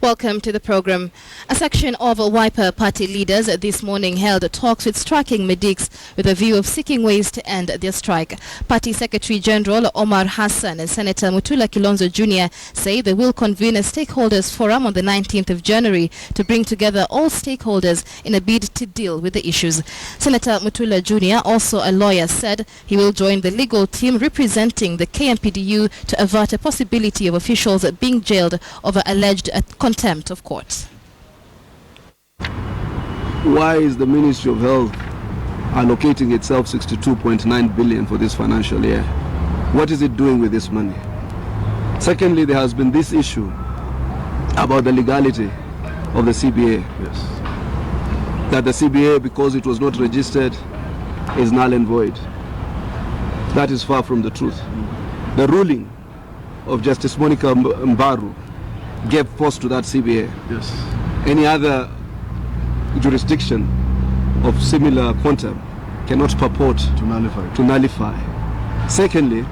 Welcome to the program. A section of Wiper party leaders this morning held talks with striking medics with a view of seeking ways to end their strike. Party Secretary General Omar Hassan and Senator Mutula Kilonzo Jr. say they will convene a stakeholders forum on the 19th of January to bring together all stakeholders in a bid to deal with the issues. Senator Mutula Jr., also a lawyer, said he will join the legal team representing the KMPDU to avert a possibility of officials being jailed over alleged contempt of court. Why is the Ministry of Health allocating itself 62.9 billion for this financial year? What is it doing with this money? Secondly, there has been this issue about the legality of the CBA. Yes. That the CBA, because it was not registered, is null and void. That is far from the truth. The ruling of Justice Monica Mbaru gave force to that CBA. Yes. Any other jurisdiction of similar quantum cannot purport to nullify. Secondly,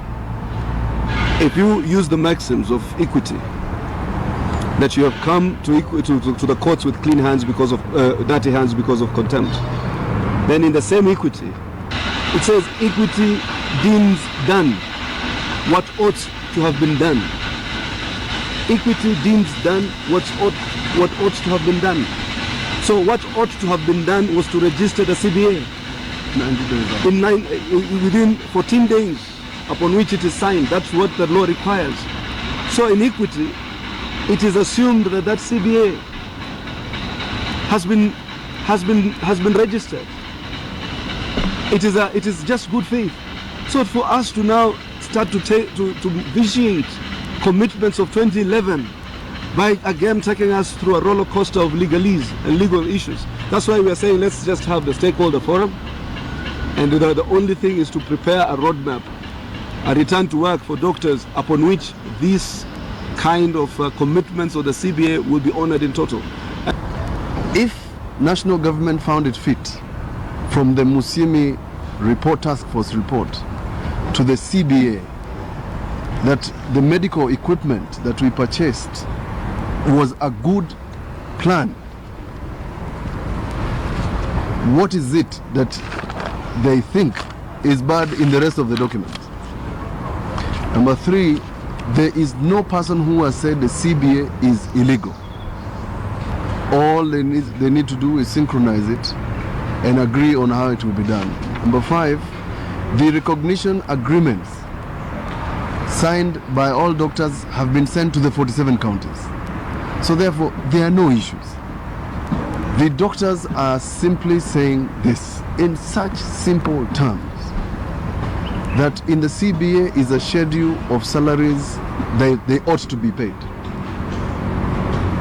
if you use the maxims of equity, that you have come to the courts with clean hands because of dirty hands because of contempt, then in the same equity, it says equity deems done what ought to have been done. Equity deems done what ought to have been done. So what ought to have been done was to register the CBA within 14 days upon which it is signed. That's what the law requires. So in equity, it is assumed that that CBA has been registered. It is just good faith. So for us to now start to vitiate commitments of 2011 by again taking us through a roller coaster of legalese and legal issues. That's why we are saying let's just have the stakeholder forum, and the only thing is to prepare a roadmap, a return to work for doctors upon which these kind of commitments of the CBA will be honored in total. If national government found it fit, from the Musimi report, task force report, to the CBA, that the medical equipment that we purchased was a good plan, what is it that they think is bad in the rest of the document? Number three, there is no person who has said the CBA is illegal. All they need to do is synchronize it and agree on how it will be done. Number five, the recognition agreements signed by all doctors have been sent to the 47 counties. So therefore, there are no issues. The doctors are simply saying this in such simple terms, that in the CBA is a schedule of salaries they ought to be paid.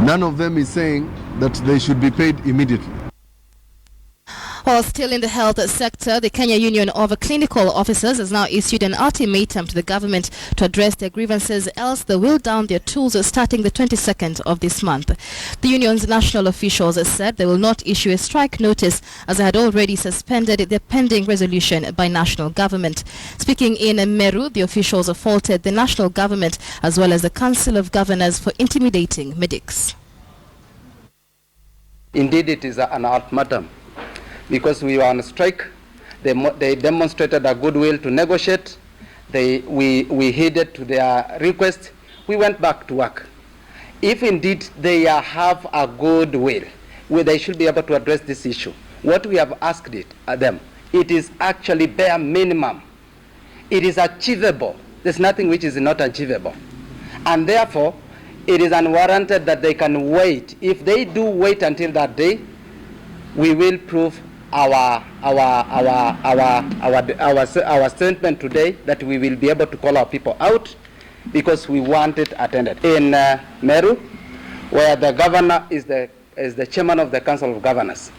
None of them is saying that they should be paid immediately. While still in the health sector, the Kenya Union of Clinical Officers has now issued an ultimatum to the government to address their grievances, else they will down their tools starting the 22nd of this month. The union's national officials said they will not issue a strike notice as they had already suspended their pending resolution by national government. Speaking in Meru, the officials faulted the national government as well as the Council of Governors for intimidating medics. Indeed, it is an ultimatum. Because we were on strike, they demonstrated a goodwill to negotiate. We heeded to their request. We went back to work. If indeed they have a good will, they should be able to address this issue. What we have asked them, it is actually bare minimum. It is achievable. There's nothing which is not achievable. And therefore, it is unwarranted that they can wait. If they do wait until that day, we will prove our statement today that we will be able to call our people out because we want it attended. In Meru, where the governor is the chairman of the Council of Governors,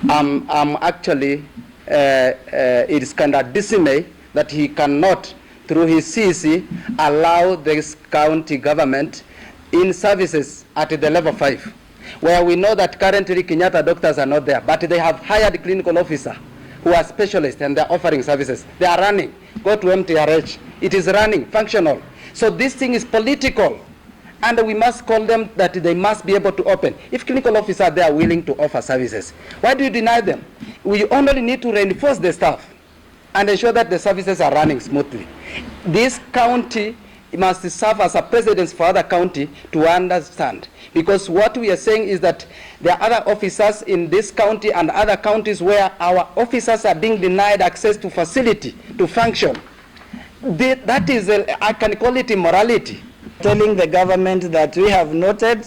actually it is kind of dismay that he cannot, through his CEC, allow this county government in services at the level 5. Where we know that currently Kenyatta doctors are not there, but they have hired clinical officers who are specialists and they're offering services. They are running. Go to MTRH. It is running, functional. So this thing is political. and we must call them that they must be able to open. If clinical officers they are willing to offer services, why do you deny them? We only need to reinforce the staff and ensure that the services are running smoothly. This county must serve as a precedent for other county to understand, because what we are saying is that there are other officers in this county and other counties where our officers are being denied access to facility to function. That is, I can call it immorality. Telling the government that we have noted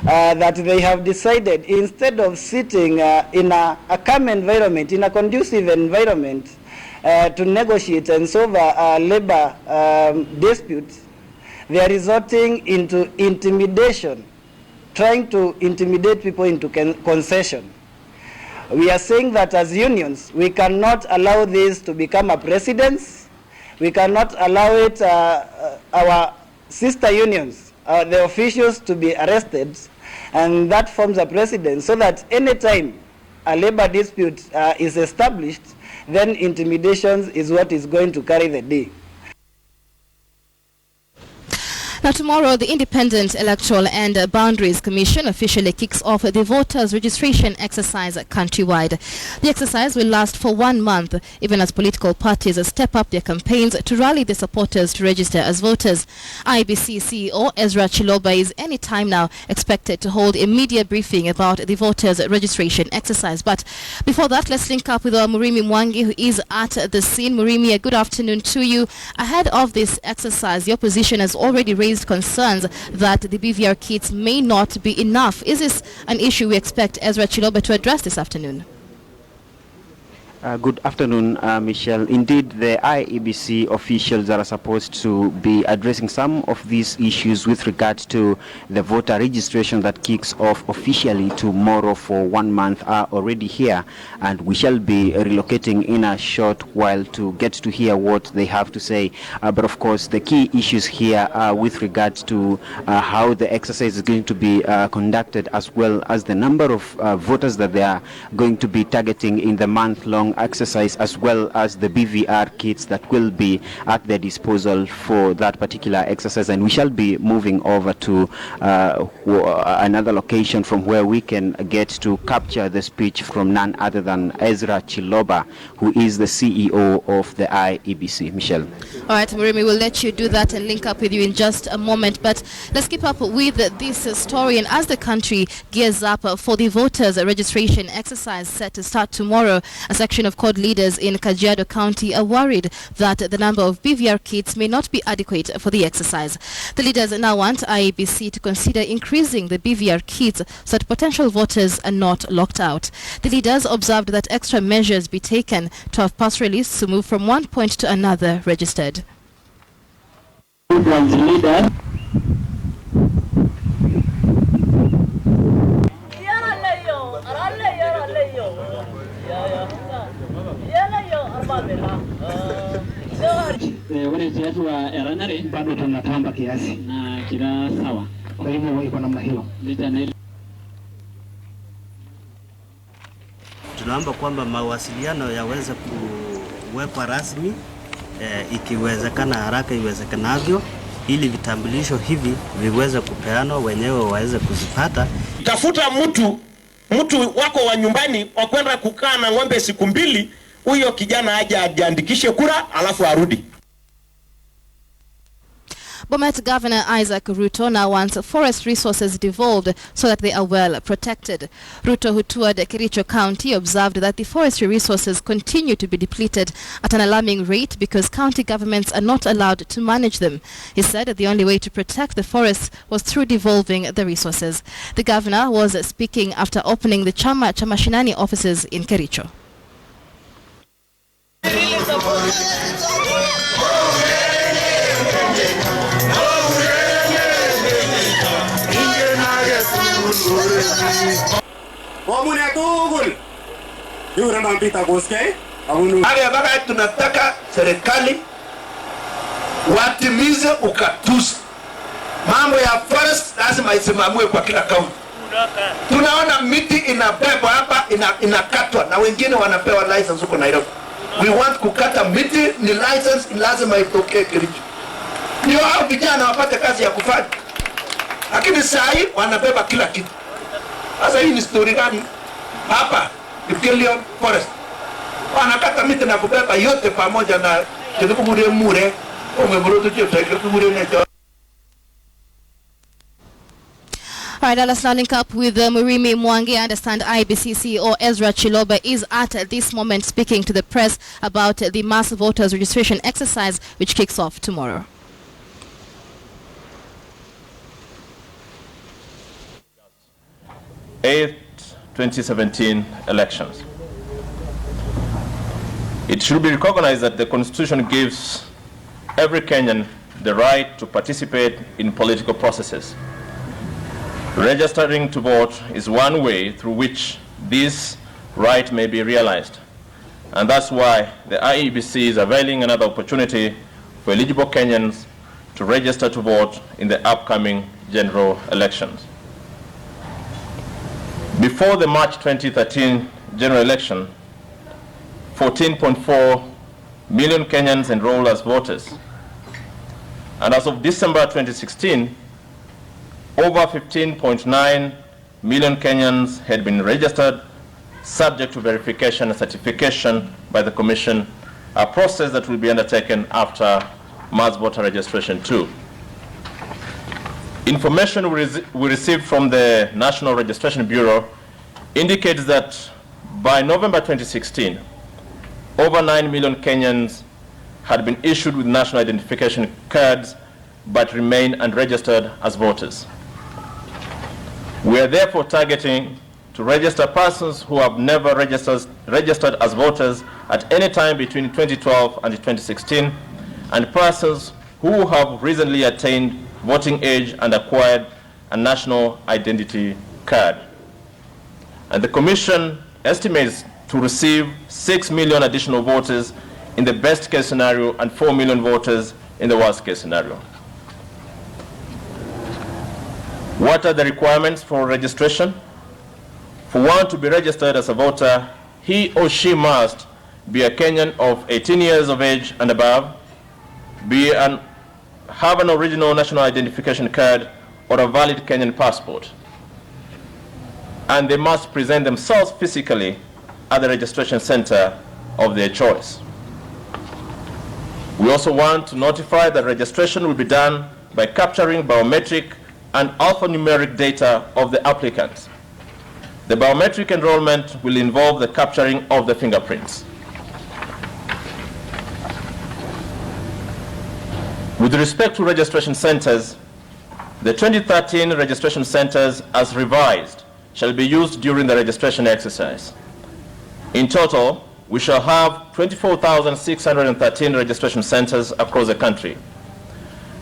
that they have decided, instead of sitting in a calm environment, in a conducive environment, to negotiate and solve labor disputes, they are resorting into intimidation, trying to intimidate people into concession. We are saying that as unions, we cannot allow this to become a precedent. We cannot allow it, our sister unions, the officials to be arrested, and that forms a precedent, so that any time a labor dispute is established, then intimidation is what is going to carry the day. Now tomorrow, the Independent Electoral and Boundaries Commission officially kicks off the voters' registration exercise countrywide. The exercise will last for 1 month, even as political parties step up their campaigns to rally their supporters to register as voters. IEBC CEO Ezra Chiloba is any time now expected to hold a media briefing about the voters' registration exercise. But before that, let's link up with our Murimi Mwangi, who is at the scene. Murimi, good afternoon to you. Ahead of this exercise, the opposition has already raised concerns that the BVR kits may not be enough. Is this an issue we expect Ezra Chiloba to address this afternoon? Good afternoon, Michelle. Indeed, the IEBC officials that are supposed to be addressing some of these issues with regard to the voter registration that kicks off officially tomorrow for 1 month are already here, and we shall be relocating in a short while to get to hear what they have to say. But of course, the key issues here are with regard to how the exercise is going to be conducted, as well as the number of voters that they are going to be targeting in the month-long exercise, as well as the BVR kits that will be at their disposal for that particular exercise. And we shall be moving over to another location from where we can get to capture the speech from none other than Ezra Chiloba, who is the CEO of the IEBC. Michelle. All right, Murimi, we'll let you do that and link up with you in just a moment. But let's keep up with this story. And as the country gears up for the voters' registration exercise set to start tomorrow, a section of CORD leaders in Kajiado County are worried that the number of BVR kits may not be adequate for the exercise. The leaders now want IEBC to consider increasing the BVR kits so that potential voters are not locked out. The leaders observed that extra measures be taken to have pass release to move from one point to another registered. Bado tunatamba kiasi na kila sawa, kwa hivyo iko namna hiyo. Tunaomba kwamba mawasiliano yaweze kuwekwa rasmi, ikiwezekana haraka iwezekanavyo, ili vitambulisho hivi viweze kupeanwa, wenyewe waweze kuzipata. Tafuta mtu wako wa nyumbani wa kwenda kukaa na ng'ombe siku 2, huyo kijana aje ajiandikishe kura alafu arudi. Bomet Governor Isaac Ruto now wants forest resources devolved so that they are well protected. Ruto, who toured Kericho County, observed that the forestry resources continue to be depleted at an alarming rate because county governments are not allowed to manage them. He said that the only way to protect the forests was through devolving the resources. The governor was speaking after opening the Chama Mashinani offices in Kericho. Tunataka serikali watimize ukatuzi. Mambo ya forest lazima isimamiwe kwa kila kaunti. Tunaona miti inabebwa hapa, inakatwa na wengine wanapewa license huko Nairobi. We want kukata miti, ni license lazima itokee Kericho. Ndio hao vijana wapate kazi ya kufanya. lakini saa hii wanabeba kila kitu. Sasa hii ni story gani? Hapa Kipkelion Forest wanakata miti na kubeba yote pamoja na mure umeburutu necho. All right, now let's now link up with Murimi Mwangi. I understand IEBC CEO Ezra Chiloba is at this moment speaking to the press about the mass voters registration exercise which kicks off tomorrow. Eighth 2017 elections. It should be recognized that the Constitution gives every Kenyan the right to participate in political processes. Registering to vote is one way through which this right may be realized. And that's why the IEBC is availing another opportunity for eligible Kenyans to register to vote in the upcoming general elections. Before the March 2013 general election, 14.4 million Kenyans enrolled as voters. And as of December 2016, over 15.9 million Kenyans had been registered, subject to verification and certification by the Commission, a process that will be undertaken after mass voter registration too. Information we received from the National Registration Bureau indicates that by November 2016, over 9 million Kenyans had been issued with national identification cards but remain unregistered as voters. We are therefore targeting to register persons who have never registered as voters at any time between 2012 and 2016, and persons who have recently attained voting age and acquired a national identity card. And the Commission estimates to receive 6 million additional voters in the best case scenario and 4 million voters in the worst case scenario. What are the requirements for registration? For one to be registered as a voter, he or she must be a Kenyan of 18 years of age and above, have an original national identification card or a valid Kenyan passport, and they must present themselves physically at the registration center of their choice. We also want to notify that registration will be done by capturing biometric and alphanumeric data of the applicants. The biometric enrollment will involve the capturing of the fingerprints. With respect to registration centers, the 2013 registration centers as revised shall be used during the registration exercise. In total, we shall have 24,613 registration centers across the country.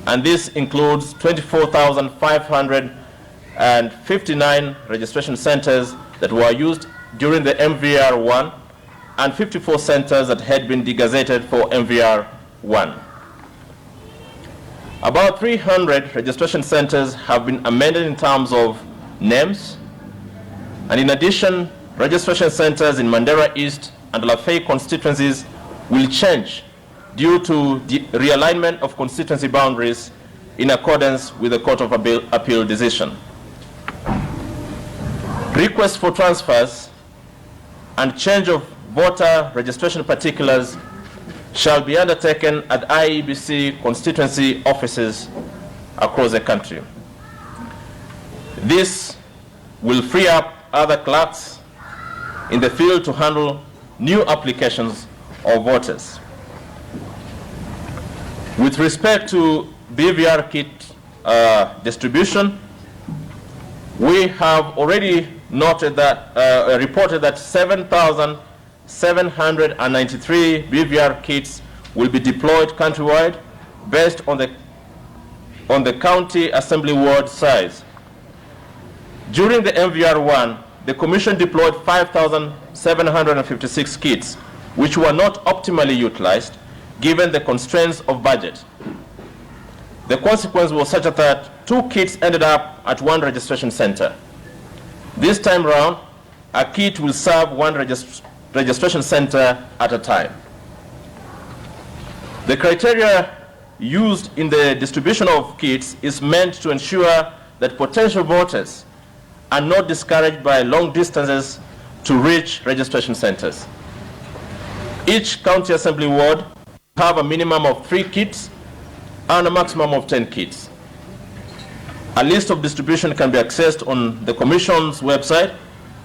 And this includes 24,559 registration centers that were used during the MVR1 and 54 centers that had been degazetted for MVR1. About 300 registration centers have been amended in terms of names, and in addition, registration centers in Mandera East and Lafay constituencies will change due to the realignment of constituency boundaries in accordance with the Court of Appeal decision. Requests for transfers and change of voter registration particulars shall be undertaken at IEBC constituency offices across the country. This will free up other clerks in the field to handle new applications of voters. With respect to BVR kit distribution, we have already noted that, reported that 7,793 BVR kits will be deployed countrywide based on the county assembly ward size. During the MVR1, the Commission deployed 5,756 kits, which were not optimally utilized given the constraints of budget. The consequence was such that 2 kits ended up at 1 registration center. This time round, a kit will serve 1 registration center at a time. The criteria used in the distribution of kits is meant to ensure that potential voters are not discouraged by long distances to reach registration centers. Each county assembly ward have a minimum of 3 kits and a maximum of 10 kits. A list of distribution can be accessed on the Commission's website,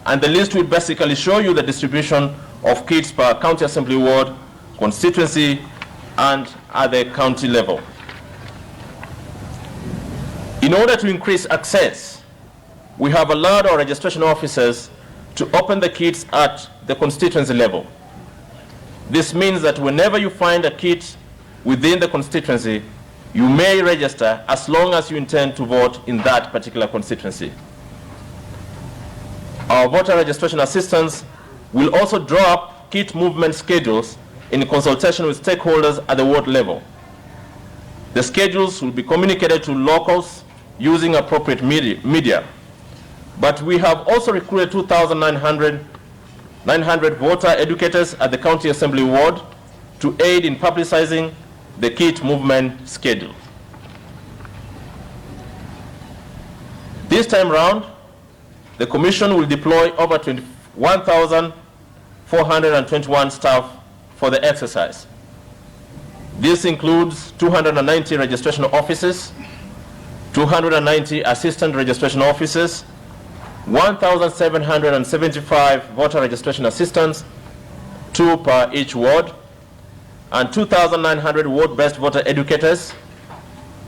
and the list will basically show you the distribution of kits per county assembly ward, constituency, and at the county level. In order to increase access, we have allowed our registration officers to open the kits at the constituency level. This means that whenever you find a kit within the constituency, you may register as long as you intend to vote in that particular constituency. Our voter registration assistants will also draw up kit movement schedules in consultation with stakeholders at the ward level. The schedules will be communicated to locals using appropriate media. But we have also recruited 2,900 voter educators at the county assembly ward to aid in publicizing the kit movement schedule. This time round, the Commission will deploy over 1,421 staff for the exercise. This includes 290 registration officers, 290 assistant registration officers, 1,775 voter registration assistants, 2 per each ward, and 2,900 ward-based voter educators,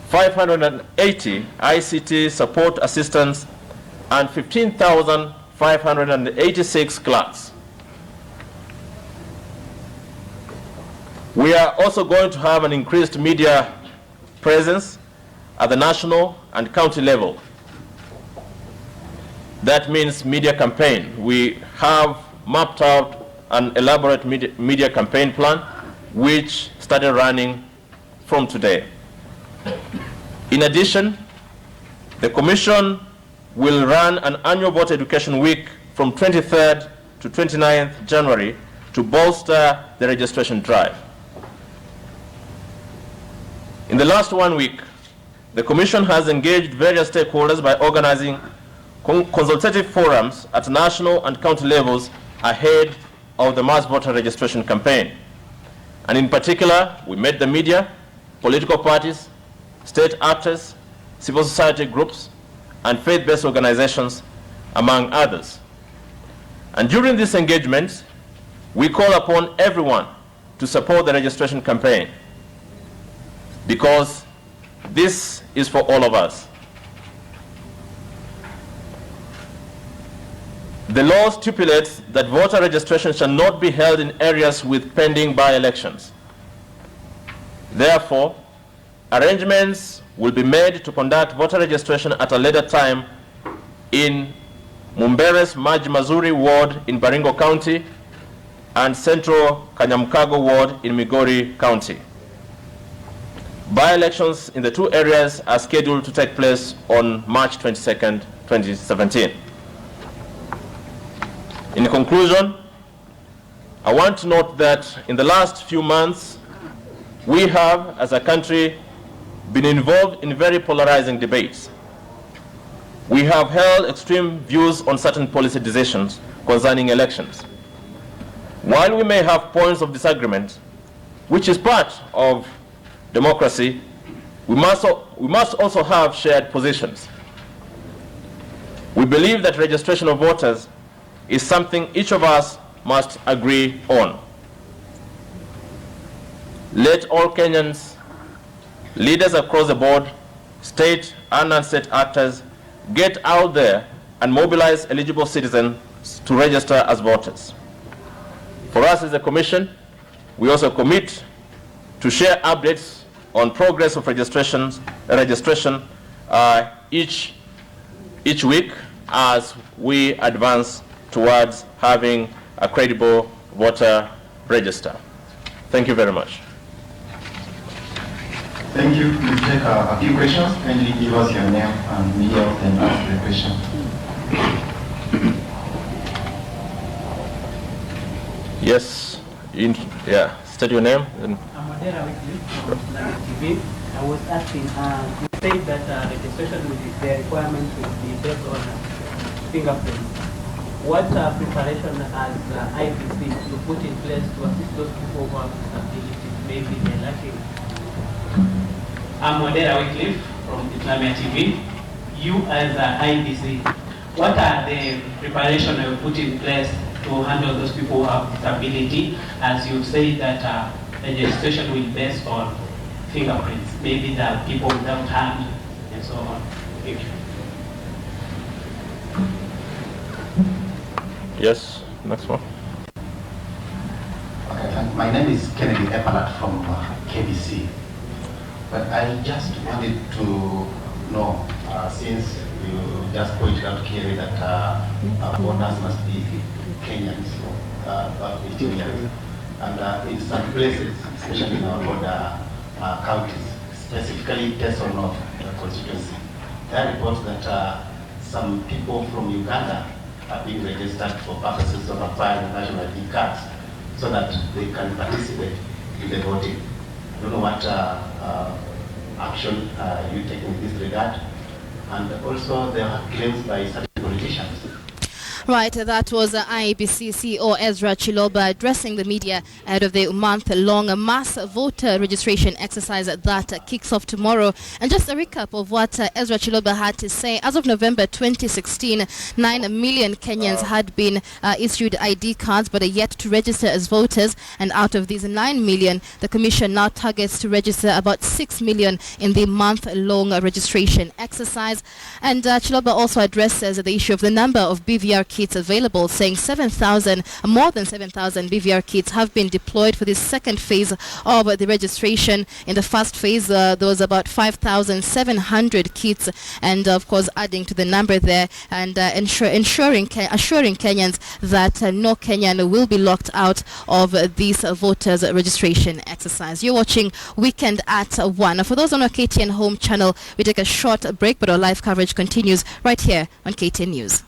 580 ICT support assistants, and 15,586 clerks. We are also going to have an increased media presence at the national and county level. That means media campaign. We have mapped out an elaborate media campaign plan which started running from today. In addition, the Commission will run an annual voter education week from 23rd to 29th January to bolster the registration drive. In the last 1 week, the Commission has engaged various stakeholders by organizing consultative forums at national and county levels ahead of the mass voter registration campaign. And in particular, we met the media, political parties, state actors, civil society groups, and faith-based organizations, among others. And during this engagement, we call upon everyone to support the registration campaign, because this is for all of us. The law stipulates that voter registration shall not be held in areas with pending by-elections. Therefore, arrangements will be made to conduct voter registration at a later time in Mumbere's Maji Mazuri ward in Baringo County and Central Kanyamkago ward in Migori County. By-elections in the 2 areas are scheduled to take place on March 22nd, 2017. In conclusion, I want to note that in the last few months, we have, as a country, been involved in very polarizing debates. We have held extreme views on certain policy decisions concerning elections. While we may have points of disagreement, which is part of democracy, we must also have shared positions. We believe that registration of voters is something each of us must agree on. Let all Kenyans, leaders across the board, state and non-state actors, get out there and mobilize eligible citizens to register as voters. For us as a Commission, we also commit to share updates on progress of registration each week as we advance towards having a credible voter register. Thank you very much. Thank you. We'll take a few questions. Kindly give us your name and media and ask the question. Yes. State your name. I'm Adera Weekly from TV. I was asking said that registration with the requirement will be based on fingerprints. What preparation has IBC to put in place to assist those people who have disabilities? Maybe they're lacking. I'm Odera Wycliffe from Islamia TV. You as IBC, what are the preparation you put in place to handle those people who have disability? As you say that registration will be based on fingerprints. Maybe there are people without hand and so on. Thank you. Yes, next one. Okay, my name is Kennedy Epalat from KBC. But I just wanted to know, since you just pointed out clearly that our voters must be Kenyans above 18 years. And in some places, especially in our border counties, specifically Teso North constituency, there are reports that some people from Uganda are being registered for purposes of acquiring national ID cards so that they can participate in the voting. I don't know what action you taking in this regard. And also there are claims by certain politicians. Right, that was IEBC CEO Ezra Chiloba addressing the media ahead of the month-long mass voter registration exercise that kicks off tomorrow. And just a recap of what Ezra Chiloba had to say. As of November 2016, 9 million Kenyans had been issued ID cards but are yet to register as voters. And out of these 9 million, the Commission now targets to register about 6 million in the month-long registration exercise. And Chiloba also addresses the issue of the number of BVR kits available, saying more than 7,000 BVR kits have been deployed for this second phase of the registration. In the first phase, there was about 5,700 kits, and of course adding to the number there and assuring Kenyans that no Kenyan will be locked out of this voters registration exercise. You're watching Weekend at 1. For those on our KTN home channel, we take a short break, but our live coverage continues right here on KTN News.